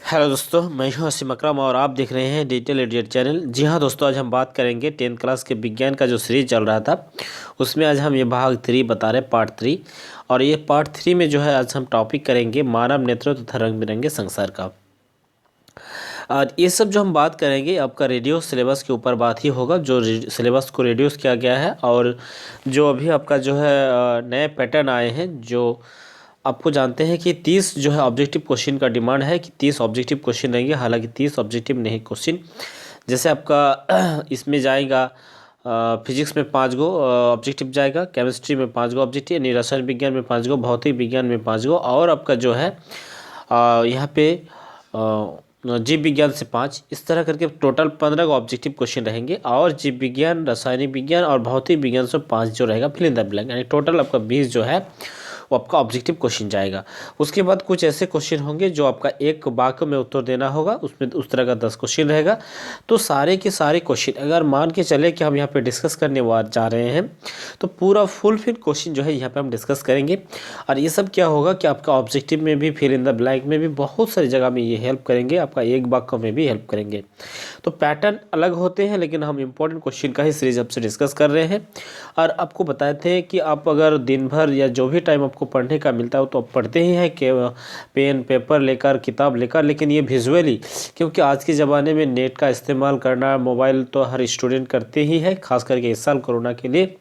Hello दोस्तों, मैं हूं असीम अकरम और आप देख रहे हैं डिजिटल इडियट चैनल। जी हां दोस्तों, आज हम बात करेंगे 10th क्लास के विज्ञान का जो सीरीज चल रहा था उसमें आज हम ये भाग 3 बता रहे हैं, पार्ट 3। और ये पार्ट 3 में जो है आज हम टॉपिक करेंगे मानव नेतृत्व तथा रंग बिरंगे संसार का। और ये सब जो हम बात करेंगे आपका रेडियो सिलेबस के ऊपर बात ही होगा, जो सिलेबस को रिड्यूस किया गया है और जो अभी आपका जो है नए पैटर्न आए हैं। जो आपको जानते हैं कि 30 जो है ऑब्जेक्टिव क्वेश्चन का डिमांड है कि 30 ऑब्जेक्टिव क्वेश्चन रहेंगे, हालांकि 30 ऑब्जेक्टिव नहीं क्वेश्चन। जैसे आपका इसमें जाएगा फिजिक्स में 5 गो ऑब्जेक्टिव जाएगा, केमिस्ट्री में 5 गो ऑब्जेक्टिव, यानी रसायन विज्ञान में 5 गो, भौतिक विज्ञान में 5 गो, और आपका जो है यहाँ पे जीव विज्ञान से 5, इस तरह करके टोटल 15 ऑब्जेक्टिव क्वेश्चन रहेंगे। और जीव विज्ञान, रासायनिक विज्ञान और भौतिक विज्ञान से 5 जो रहेगा फिल इन द ब्लैंक, यानी टोटल आपका 20 जो है वो आपका ऑब्जेक्टिव क्वेश्चन जाएगा। उसके बाद कुछ ऐसे क्वेश्चन होंगे जो आपका एक वाक्य में उत्तर देना होगा, उसमें उस तरह का 10 क्वेश्चन रहेगा। तो सारे के सारे क्वेश्चन अगर मान के चले कि हम यहाँ पे डिस्कस करने जा रहे हैं तो पूरा फुल क्वेश्चन जो है यहाँ पे हम डिस्कस करेंगे। और ये सब क्या होगा कि आपका ऑब्जेक्टिव में भी, फिर इन द ब्लैंक में भी, बहुत सारी जगह में ये हेल्प करेंगे, आपका एक वाक्य में भी हेल्प करेंगे। तो पैटर्न अलग होते हैं, लेकिन हम इंपॉर्टेंट क्वेश्चन का ही सीरीज आपसे डिस्कस कर रहे हैं। और आपको बताए थे कि आप अगर दिन भर या जो भी टाइम आपको पढ़ने का मिलता है तो आप पढ़ते ही हैं कि पेन पेपर लेकर, किताब लेकर, लेकिन ये विजुअली, क्योंकि आज के ज़माने में नेट का इस्तेमाल करना, मोबाइल तो हर स्टूडेंट करते ही है, खास करके इस साल कोरोना के लिए।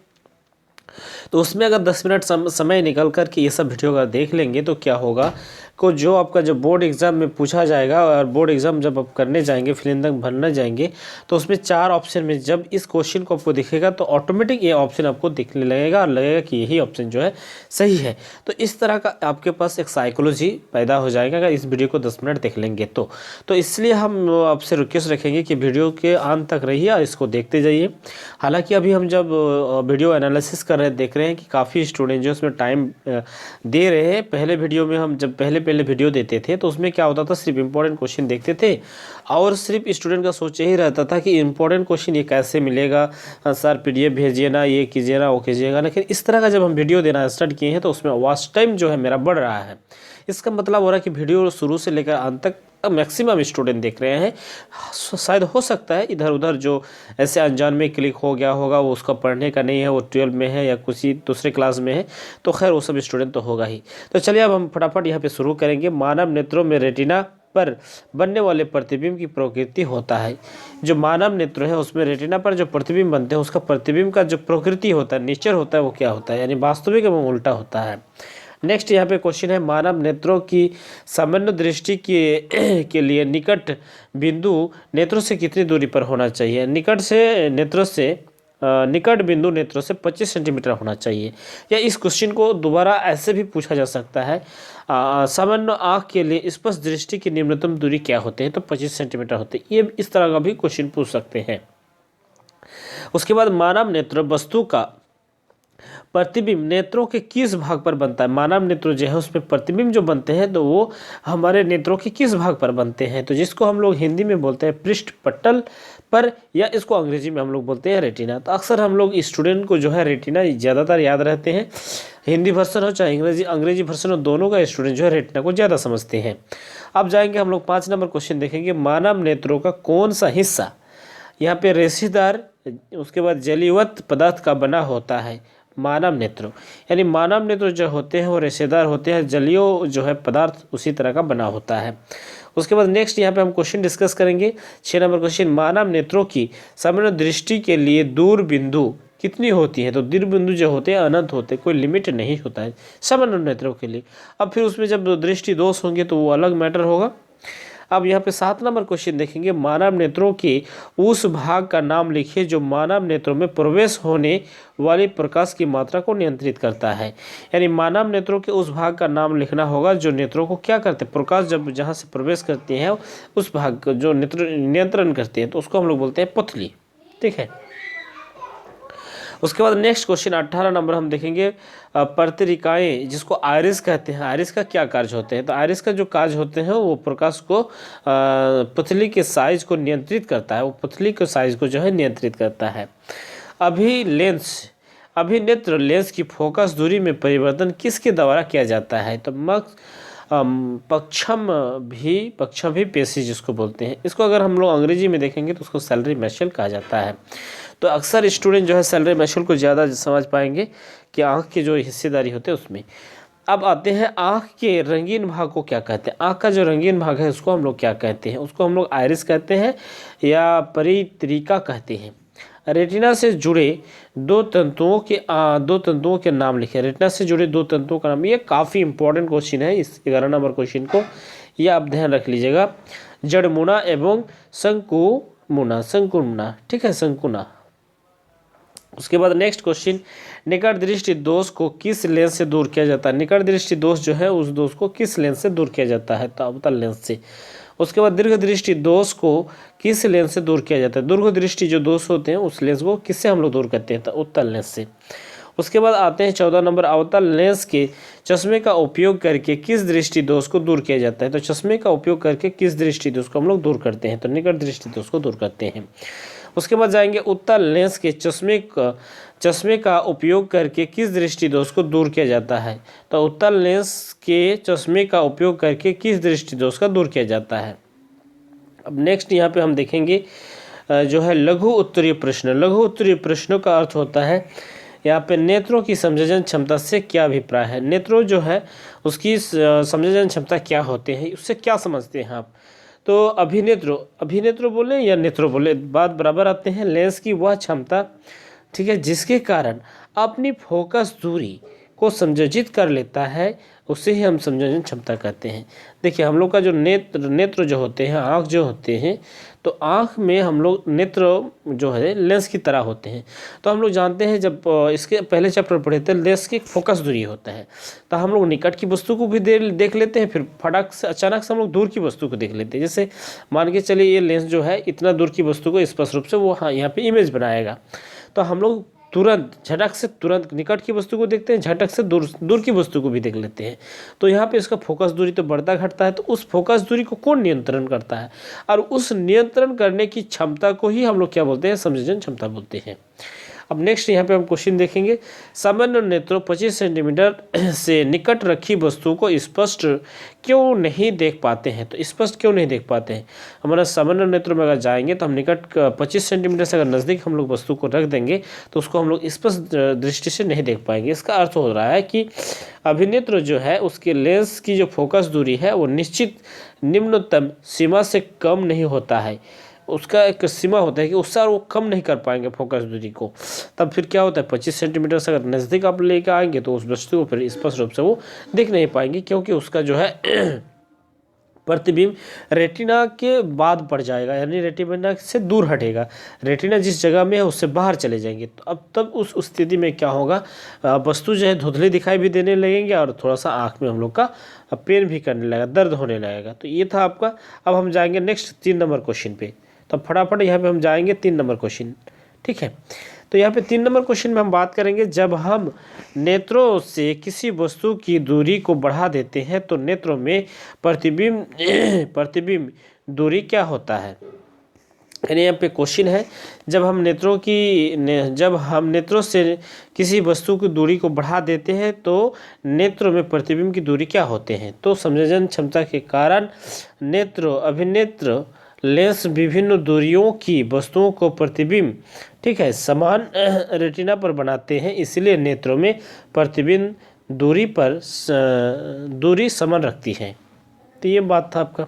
तो उसमें अगर 10 मिनट समय निकल कर के ये सब वीडियो अगर देख लेंगे तो क्या होगा को जो आपका जो बोर्ड एग्ज़ाम में पूछा जाएगा, और बोर्ड एग्ज़ाम जब आप करने जाएंगे, फिल इन द भरने जाएंगे, तो उसमें 4 ऑप्शन में जब इस क्वेश्चन को आपको दिखेगा तो ऑटोमेटिक ये ऑप्शन आपको दिखने लगेगा और लगेगा कि यही ऑप्शन जो है सही है। तो इस तरह का आपके पास एक साइकोलॉजी पैदा हो जाएगा अगर इस वीडियो को 10 मिनट देख लेंगे तो इसलिए हम आपसे रिक्वेस्ट रखेंगे कि वीडियो के अंत तक रहिए और इसको देखते जाइए। हालांकि अभी हम जब वीडियो एनालिसिस कर रहे देख रहे हैं कि काफ़ी स्टूडेंट जो उसमें टाइम दे रहे हैं। पहले वीडियो में हम जब पहले वीडियो देते थे तो उसमें क्या होता था, सिर्फ इंपॉर्टेंट क्वेश्चन देखते थे और सिर्फ स्टूडेंट का सोच यही रहता था कि इंपॉर्टेंट क्वेश्चन ये कैसे मिलेगा, सर पीडीएफ भेजिए ना, ये कीजिए ना, वो कीजिएगा। लेकिन इस तरह का जब हम वीडियो देना स्टार्ट किए हैं तो उसमें वॉच टाइम जो है मेरा बढ़ रहा है। इसका मतलब हो रहा है कि वीडियो शुरू से लेकर अंत तक मैक्सिमम स्टूडेंट देख रहे हैं। शायद हो सकता है इधर उधर जो ऐसे अनजान में क्लिक हो गया होगा, वो उसका पढ़ने का नहीं है, वो 12 में है या किसी दूसरे क्लास में है, तो खैर वो सब स्टूडेंट तो होगा ही। तो चलिए अब हम फटाफट यहाँ पे शुरू करेंगे। मानव नेत्रों में रेटिना पर बनने वाले प्रतिबिंब की प्रकृति होता है। जो मानव नेत्र है उसमें रेटिना पर जो प्रतिबिंब बनते हैं उसका प्रतिबिंब का जो प्रकृति होता है, नेचर होता है, वो क्या होता है, यानी वास्तविक एवं उल्टा होता है। नेक्स्ट यहाँ पे क्वेश्चन है, मानव नेत्रों की सामान्य दृष्टि के लिए निकट बिंदु नेत्रों से कितनी दूरी पर होना चाहिए। निकट बिंदु नेत्रों से 25 सेंटीमीटर होना चाहिए। या इस क्वेश्चन को दोबारा ऐसे भी पूछा जा सकता है, सामान्य आँख के लिए स्पष्ट दृष्टि की न्यूनतम दूरी क्या होते हैं, तो 25 सेंटीमीटर होते हैं। ये इस तरह का भी क्वेश्चन पूछ सकते हैं। उसके बाद मानव नेत्र वस्तु का प्रतिबिंब नेत्रों के किस भाग पर बनता है। मानव नेत्र जो है उसमें प्रतिबिंब जो बनते हैं तो वो हमारे नेत्रों के किस भाग पर बनते हैं, तो जिसको हम लोग हिंदी में बोलते हैं पृष्ठ पटल पर, या इसको अंग्रेजी में हम लोग बोलते हैं रेटिना। तो अक्सर हम लोग स्टूडेंट को जो है रेटिना ज़्यादातर याद रहते हैं, हिंदी वर्सन हो चाहे अंग्रेजी वर्सन हो, दोनों का स्टूडेंट जो है रेटिना को ज़्यादा समझते हैं। अब जाएंगे हम लोग 5 नंबर क्वेश्चन देखेंगे, मानव नेत्रों का कौन सा हिस्सा यहाँ पे रेशेदार, उसके बाद जलीयवत पदार्थ का बना होता है। मानव नेत्र यानी मानव नेत्र जो होते हैं वो रेशेदार होते हैं, जलीय जो है पदार्थ उसी तरह का बना होता है। उसके बाद नेक्स्ट यहाँ पे हम क्वेश्चन डिस्कस करेंगे 6 नंबर क्वेश्चन, मानव नेत्रों की सामान्य दृष्टि के लिए दूर बिंदु कितनी होती है। तो दूर बिंदु जो होते हैं अनंत होते हैं, कोई लिमिट नहीं होता है सामान्य नेत्रों के लिए। अब फिर उसमें जब दृष्टि दोष होंगे तो वो अलग मैटर होगा। अब यहाँ पे 7 नंबर क्वेश्चन देखेंगे, मानव नेत्रों के उस भाग का नाम लिखिए जो मानव नेत्रों में प्रवेश होने वाले प्रकाश की मात्रा को नियंत्रित करता है। यानी मानव नेत्रों के उस भाग का नाम लिखना होगा जो नेत्रों को क्या करते हैं, प्रकाश जब जहाँ से प्रवेश करते हैं उस भाग जो नेत्र नियंत्रण करते हैं, तो उसको हम लोग बोलते हैं पथली। ठीक है। उसके बाद नेक्स्ट क्वेश्चन 18 नंबर हम देखेंगे, प्रतिरिकाएं जिसको आयरिस कहते हैं, आयरिस का क्या कार्य होते हैं। तो आयरिस का जो कार्य होते हैं वो प्रकाश को पथली के साइज को नियंत्रित करता है, वो पथली के साइज को जो है नियंत्रित करता है। अभिनेत्र लेंस की फोकस दूरी में परिवर्तन किसके द्वारा किया जाता है। तो पक्षम भी पेशी जिसको बोलते हैं। इसको अगर हम लोग अंग्रेजी में देखेंगे तो उसको सैलरी मसल कहा जाता है। तो अक्सर स्टूडेंट जो है सैलरी मसल को ज़्यादा समझ पाएंगे कि आँख की जो हिस्सेदारी होते हैं उसमें। अब आते हैं आँख के रंगीन भाग को क्या कहते हैं। आँख का जो रंगीन भाग है उसको हम लोग क्या कहते हैं, उसको हम लोग आइरिस कहते हैं या परितरिका कहते हैं। रेटिना से जुड़े दो तंतुओं के नाम लिखे। रेटिना से जुड़े दो तंतुओं का नाम, ये काफ़ी इंपॉर्टेंट क्वेश्चन है। इस 11 नंबर क्वेश्चन को ये आप ध्यान रख लीजिएगा। जड़मुना एवं शंकुमुना, ठीक है, शंकुना। उसके बाद नेक्स्ट क्वेश्चन, निकट दृष्टि दोष को किस लेंस से दूर किया जाता है। निकट दृष्टि दोष जो है उस दोष को किस लेंस से दूर किया जाता है, तो अवतल लेंस से। उसके बाद दीर्घ दृष्टि दोष को किस लेंस से दूर किया जाता है। दीर्घ दृष्टि जो दोष होते हैं उस लेंस को किससे हम लोग दूर करते हैं, तो उत्तल लेंस से। उसके बाद आते हैं 14 नंबर, अवतल लेंस के चश्मे का उपयोग करके किस दृष्टि दोष को दूर किया जाता है। तो चश्मे का उपयोग करके किस दृष्टि दोष को हम लोग दूर करते हैं, तो निकट दृष्टि दोष को दूर करते हैं। उसके बाद जाएंगे उत्तल लेंस के चश्मे का उपयोग करके किस दृष्टि दोष को दूर किया जाता है। तो उत्तल लेंस के चश्मे का उपयोग करके किस दृष्टि दोष का दूर किया जाता है। अब नेक्स्ट यहाँ पे हम देखेंगे जो है लघु उत्तरीय प्रश्न। लघु उत्तरीय प्रश्नों का अर्थ होता है यहाँ पे नेत्रों की संवेदन क्षमता से क्या अभिप्राय है। नेत्रों जो है उसकी संवेदन क्षमता क्या होते हैं, उससे क्या समझते हैं आप। तो अभिनेत्रो बोले या नेत्रो बोले, बात बराबर आते हैं। लेंस की वह क्षमता, ठीक है, जिसके कारण अपनी फोकस दूरी को संयोजित कर लेता है, उसे ही हम संयोजन क्षमता कहते हैं। देखिए हम लोग का जो नेत्र जो होते हैं, आँख जो होते हैं, तो आँख में हम लोग नेत्र जो है लेंस की तरह होते हैं। तो हम लोग जानते हैं, जब इसके पहले चैप्टर पढ़े थे, लेंस की फोकस दूरी होता है। तो हम लोग निकट की वस्तु को भी देख लेते हैं, फिर फटाक से अचानक से हम लोग दूर की वस्तु को देख लेते हैं। जैसे मान के चलिए ये लेंस जो है इतना दूर की वस्तु को स्पष्ट रूप से वो यहाँ पे इमेज बनाएगा, तो हम लोग झटक से तुरंत निकट की वस्तु को देखते हैं, झटक से दूर की वस्तु को भी देख लेते हैं। तो यहाँ पे इसका फोकस दूरी तो बढ़ता घटता है। तो उस फोकस दूरी को कौन नियंत्रण करता है, और उस नियंत्रण करने की क्षमता को ही हम लोग क्या बोलते हैं, संवेदन क्षमता बोलते हैं। अब नेक्स्ट यहाँ पे हम क्वेश्चन देखेंगे, सामान्य नेत्रों 25 सेंटीमीटर से निकट रखी वस्तुओं को स्पष्ट क्यों नहीं देख पाते हैं। तो स्पष्ट क्यों नहीं देख पाते हैं, हमारा सामान्य नेत्रों में अगर जाएंगे तो हम निकट 25 सेंटीमीटर से अगर नज़दीक हम लोग वस्तु को रख देंगे तो उसको हम लोग स्पष्ट दृष्टि से नहीं देख पाएंगे। इसका अर्थ हो रहा है कि अभिनेत्र जो है उसके लेंस की जो फोकस दूरी है वो निश्चित निम्नतम सीमा से कम नहीं होता है। उसका एक सीमा होता है कि उससे वो कम नहीं कर पाएंगे फोकस दूरी को। तब फिर क्या होता है, 25 सेंटीमीटर से अगर नज़दीक आप लेकर आएंगे तो उस वस्तु को फिर स्पष्ट रूप से वो देख नहीं पाएंगे, क्योंकि उसका जो है प्रतिबिंब रेटिना के बाद पड़ जाएगा, यानी रेटिना से दूर हटेगा। रेटिना जिस जगह में है उससे बाहर चले जाएंगे। तो अब तब उस स्थिति में क्या होगा, वस्तु जो है धुंधली दिखाई भी देने लगेंगे और थोड़ा सा आँख में हम लोग का पेन भी करने लगेगा, दर्द होने लगेगा। तो ये था आपका। अब हम जाएंगे नेक्स्ट 3 नंबर क्वेश्चन पे। तो फटाफट यहाँ पे हम जाएंगे 3 नंबर क्वेश्चन, ठीक है। तो यहाँ पे 3 नंबर क्वेश्चन में हम बात करेंगे, जब हम नेत्रों से किसी वस्तु की दूरी को बढ़ा देते हैं तो नेत्रों में प्रतिबिंब दूरी क्या होता है। यानी यहाँ पे क्वेश्चन है, जब हम नेत्रों से किसी वस्तु की दूरी को बढ़ा देते हैं तो नेत्रों में प्रतिबिंब की दूरी क्या होते हैं। तो संवेदन क्षमता के कारण अभिनेत्र लेंस विभिन्न दूरियों की वस्तुओं को प्रतिबिंब, ठीक है, समान रेटिना पर बनाते हैं, इसलिए नेत्रों में प्रतिबिंब दूरी समान रखती है। तो ये बात था आपका।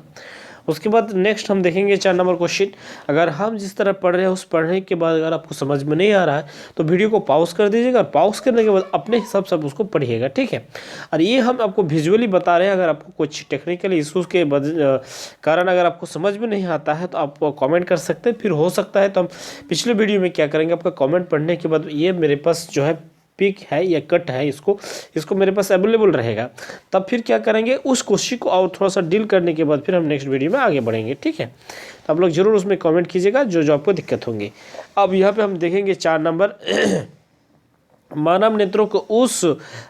उसके बाद नेक्स्ट हम देखेंगे 4 नंबर क्वेश्चन। अगर हम जिस तरह पढ़ रहे हैं उस पढ़ने के बाद अगर आपको समझ में नहीं आ रहा है तो वीडियो को पॉज कर दीजिएगा, और पॉज करने के बाद अपने हिसाब से उसको पढ़िएगा, ठीक है। और ये हम आपको विजुअली बता रहे हैं। अगर आपको कुछ टेक्निकल इशूज़ के कारण अगर आपको समझ में नहीं आता है तो आप कॉमेंट कर सकते हैं। फिर हो सकता है तो हम पिछले वीडियो में क्या करेंगे, आपका कॉमेंट पढ़ने के बाद ये मेरे पास जो है पिक है या कट है, इसको मेरे पास अवेलेबल रहेगा। तब फिर क्या करेंगे, उस क्वेश्चन को और थोड़ा सा डील करने के बाद फिर हम नेक्स्ट वीडियो में आगे बढ़ेंगे, ठीक है। तो आप लोग जरूर उसमें कमेंट कीजिएगा जो आपको दिक्कत होंगे। अब यहाँ पे हम देखेंगे 4 नंबर मानव नेत्रों को उस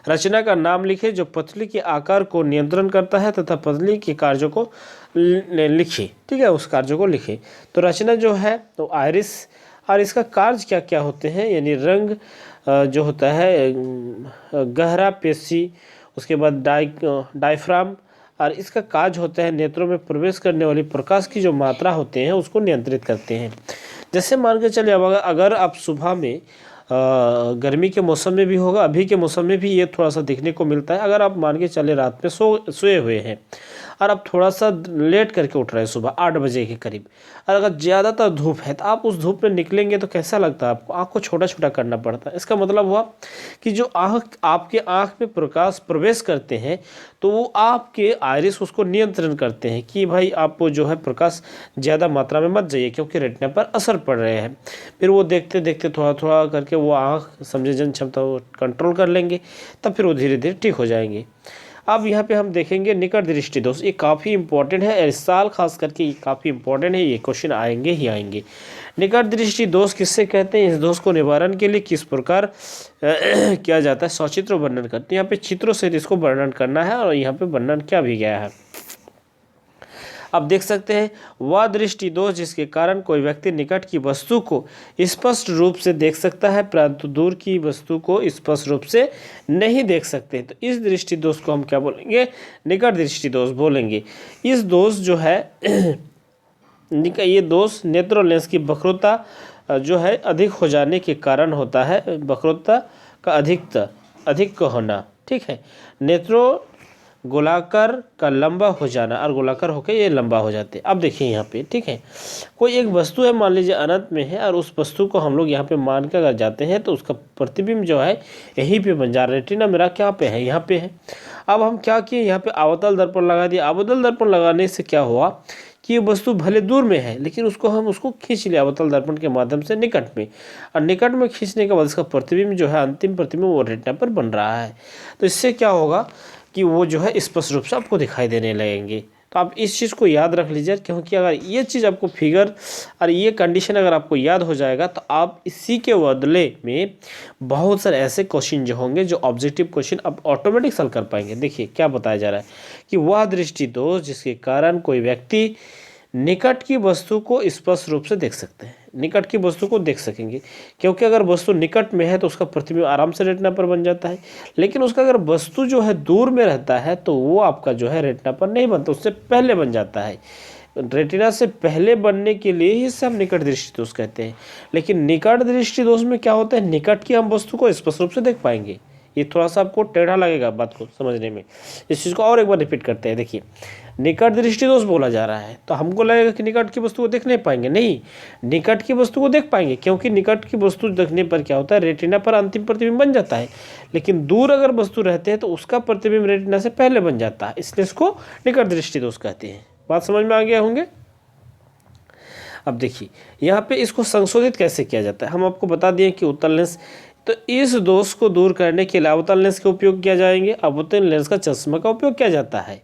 रचना का नाम लिखे जो पतली के आकार को नियंत्रण करता है तथा पतली के कार्यों को लिखे, ठीक है, उस कार्यों को लिखे। तो रचना जो है तो आइरिस, और इसका कार्य क्या क्या होते हैं, यानी रंग जो होता है गहरा पेशी, उसके बाद डायफ्राम, और इसका काज होता है नेत्रों में प्रवेश करने वाली प्रकाश की जो मात्रा होते हैं उसको नियंत्रित करते हैं। जैसे मान के चलिए अब अगर आप सुबह में गर्मी के मौसम में भी होगा, अभी के मौसम में भी ये थोड़ा सा देखने को मिलता है। अगर आप मान के चले रात में सोए हुए हैं और आप थोड़ा सा लेट करके उठ रहे हैं सुबह 8 बजे के करीब, और अगर ज़्यादातर धूप है तो आप उस धूप में निकलेंगे तो कैसा लगता है आपको? आँख को छोटा छोटा करना पड़ता है। इसका मतलब हुआ कि जो आपके आँख में प्रकाश प्रवेश करते हैं तो वो आपके आइरिस उसको नियंत्रण करते हैं कि भाई आप जो है प्रकाश ज़्यादा मात्रा में मत जाइए, क्योंकि रेटिना पर असर पड़ रहे हैं। फिर वो देखते देखते थोड़ा थोड़ा करके वो आँख समझे जन क्षमता वो कंट्रोल कर लेंगे, तब फिर वो धीरे धीरे ठीक हो जाएंगे। अब यहाँ पे हम देखेंगे निकट दृष्टि दोष। ये काफ़ी इंपॉर्टेंट है, इस साल खास करके ये काफ़ी इंपॉर्टेंट है, ये क्वेश्चन आएंगे ही आएंगे। निकट दृष्टि दोष किससे कहते हैं? इस दोष को निवारण के लिए किस प्रकार किया जाता है? सचित्र वर्णन करते हैं। यहाँ पे चित्रों से इसको वर्णन करना है और यहाँ पे वर्णन क्या भी गया है। अब देख सकते हैं वह दृष्टि दोष जिसके कारण कोई व्यक्ति निकट की वस्तु को स्पष्ट रूप से देख सकता है परंतु दूर की वस्तु को स्पष्ट रूप से नहीं देख सकते। तो इस दृष्टि दोष को हम क्या बोलेंगे? निकट दृष्टि दोष बोलेंगे। इस दोष जो है ये दोष नेत्रों लेंस की वक्रता जो है अधिक हो जाने के कारण होता है। वक्रता का अधिक होना, ठीक है। नेत्रों गोलाकार का लंबा हो जाना, और गोलाकार होकर ये लंबा हो जाते हैं। अब देखिए यहाँ पे, ठीक है, कोई एक वस्तु है, मान लीजिए अनंत में है, और उस वस्तु को हम लोग यहाँ पे मान कर अगर जाते हैं तो उसका प्रतिबिंब जो है यहीं पे बन जा रहा है। रेटिना मेरा क्या पे है? यहाँ पे है। अब हम क्या किए, यहाँ पे अवतल दर्पण लगा दिया। अवतल दर्पण लगाने से क्या हुआ कि ये वस्तु भले दूर में है लेकिन हम उसको खींच लिया अवतल दर्पण के माध्यम से निकट में, और निकट में खींचने के बाद इसका प्रतिबिंब जो है अंतिम प्रतिबिंब वो रेटिना पर बन रहा है। तो इससे क्या होगा कि वो जो है स्पष्ट रूप से आपको दिखाई देने लगेंगे। तो आप इस चीज़ को याद रख लीजिए, क्योंकि अगर ये चीज़ आपको फिगर और ये कंडीशन अगर आपको याद हो जाएगा तो आप इसी के बदले में बहुत सारे ऐसे क्वेश्चन जो होंगे जो ऑब्जेक्टिव क्वेश्चन आप ऑटोमेटिक सॉल्व कर पाएंगे। देखिए क्या बताया जा रहा है कि वह दृष्टि दोष जिसके कारण कोई व्यक्ति निकट की वस्तु को स्पष्ट रूप से देख सकते हैं। निकट की वस्तु को देख सकेंगे, क्योंकि अगर वस्तु निकट में है तो उसका प्रतिबिंब आराम से रेटिना पर बन जाता है। लेकिन उसका अगर वस्तु जो है दूर में रहता है तो वो आपका जो है रेटिना पर नहीं बनता, उससे पहले बन जाता है। रेटिना से पहले बनने के लिए ही इसे हम निकट दृष्टि दोष कहते हैं। लेकिन निकट दृष्टि दोष में क्या होता है, निकट की हम वस्तु को स्पष्ट रूप से देख पाएंगे। ये थोड़ा सा आपको टेढ़ा लगेगा बात को समझने में, इस चीज़ को और एक बार रिपीट करते हैं। देखिए निकट दृष्टि दोष बोला जा रहा है तो हमको लगेगा कि निकट की वस्तु को देख नहीं पाएंगे, नहीं, निकट की वस्तु को देख पाएंगे, क्योंकि निकट की वस्तु देखने पर क्या होता है, रेटिना पर अंतिम प्रतिबिंब बन जाता है। लेकिन दूर अगर वस्तु रहते हैं तो उसका प्रतिबिंब रेटिना से पहले बन जाता है, इसलिए इसको निकट दृष्टि दोष कहते हैं। बात समझ में आ गया होंगे। अब देखिए यहाँ पे इसको संशोधित कैसे किया जाता है। हम आपको बता दिए कि उत्तल लेंस, तो इस दोष को दूर करने के लिए अवतल लेंस का उपयोग किया जाएंगे। अवतल लेंस का चश्मा का उपयोग किया जाता है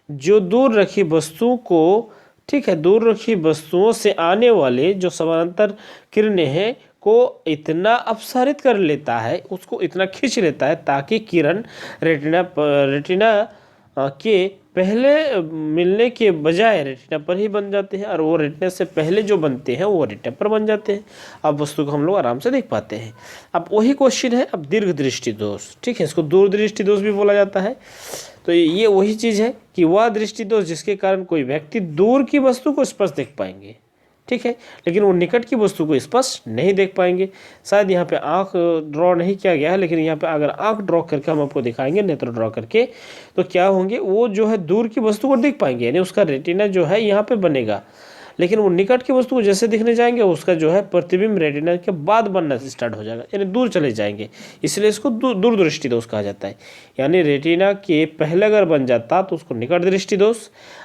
जो दूर रखी वस्तुओं को, ठीक है, दूर रखी वस्तुओं से आने वाले जो समानांतर किरणें हैं को इतना अपसारित कर लेता है, उसको इतना खींच लेता है ताकि किरण रेटिना के पहले मिलने के बजाय रेटिना पर ही बन जाते हैं, और वो रेटिना से पहले जो बनते हैं वो रेटिना पर बन जाते हैं। अब वस्तु को हम लोग आराम से देख पाते हैं। अब वही क्वेश्चन है, अब दीर्घ दृष्टि दोष, ठीक है, इसको दूर दृष्टि दोष भी बोला जाता है। तो ये वही चीज़ है कि वह दृष्टि दोष जिसके कारण कोई व्यक्ति दूर की वस्तु को स्पष्ट देख पाएंगे, ठीक है, लेकिन वो निकट की वस्तु को स्पष्ट नहीं देख पाएंगे। शायद यहाँ पे आँख ड्रॉ नहीं किया गया है, लेकिन यहाँ पे अगर आँख ड्रॉ करके हम आपको दिखाएंगे, नेत्र ड्रॉ करके, तो क्या होंगे, वो जो है दूर की वस्तु को देख पाएंगे, यानी उसका रेटिना जो है यहाँ पे बनेगा। लेकिन वो निकट की वस्तु को जैसे दिखने जाएंगे उसका जो है प्रतिबिंब रेटिना के बाद बनना स्टार्ट हो जाएगा, यानी दूर चले जाएंगे, इसलिए इसको दूर दृष्टि दोष कहा जाता है। यानी रेटिना के पहले अगर बन जाता तो उसको निकट दृष्टि दोष,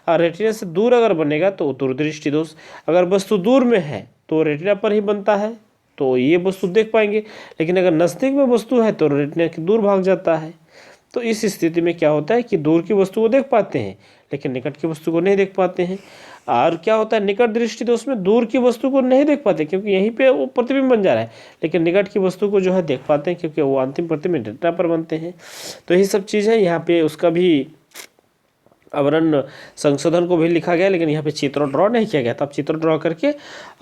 और रेटिना से दूर अगर बनेगा तो दूर दृष्टि दोष। अगर वस्तु दूर में है तो रेटिना पर ही बनता है तो ये वस्तु देख पाएंगे, लेकिन अगर नज़दीक में वस्तु है तो रेटिना के दूर भाग जाता है। तो इस स्थिति में क्या होता है कि दूर की वस्तु को देख पाते हैं लेकिन निकट की वस्तु को नहीं देख पाते हैं। और क्या होता है, निकट दृष्टि दोष में दूर की वस्तु को नहीं देख पाते क्योंकि यहीं पे वो प्रतिबिंब बन जा रहा है, लेकिन निकट की वस्तु को जो है देख पाते हैं क्योंकि वो अंतिम प्रतिबिंब रेटिना पर बनते हैं। तो यही सब चीज़ है, यहाँ पे उसका भी आवरण संशोधन को भी लिखा गया, लेकिन यहाँ पे चित्र ड्रॉ नहीं किया गया था। अब चित्र ड्रॉ करके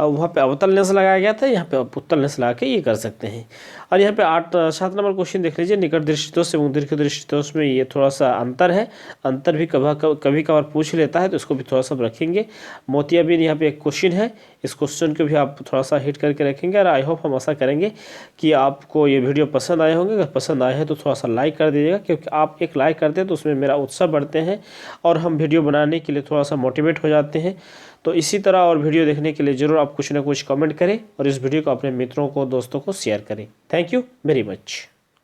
वहाँ पे अवतल लेंस लगाया गया था, यहाँ पे उत्तल लेंस लगा के ये कर सकते हैं। और यहाँ पे 7 नंबर क्वेश्चन देख लीजिए, निकट दृष्टिदोष एवं दीर्घ दृष्टिदोष में ये थोड़ा सा अंतर है, अंतर भी कभी कभार पूछ लेता है, तो इसको भी थोड़ा सा रखेंगे। मोतियाबिंद यहाँ पे एक क्वेश्चन है, इस क्वेश्चन को भी आप थोड़ा सा हिट करके रखेंगे। और आई होप, हम आशा करेंगे कि आपको ये वीडियो पसंद आए होंगे। अगर पसंद आए हैं तो थोड़ा सा लाइक कर दीजिएगा, क्योंकि आप एक लाइक करते हैं तो उसमें मेरा उत्साह बढ़ते हैं और हम वीडियो बनाने के लिए थोड़ा सा मोटिवेट हो जाते हैं। तो इसी तरह और वीडियो देखने के लिए ज़रूर आप कुछ ना कुछ कमेंट करें और इस वीडियो को अपने मित्रों को, दोस्तों को शेयर करें। Thank you very much.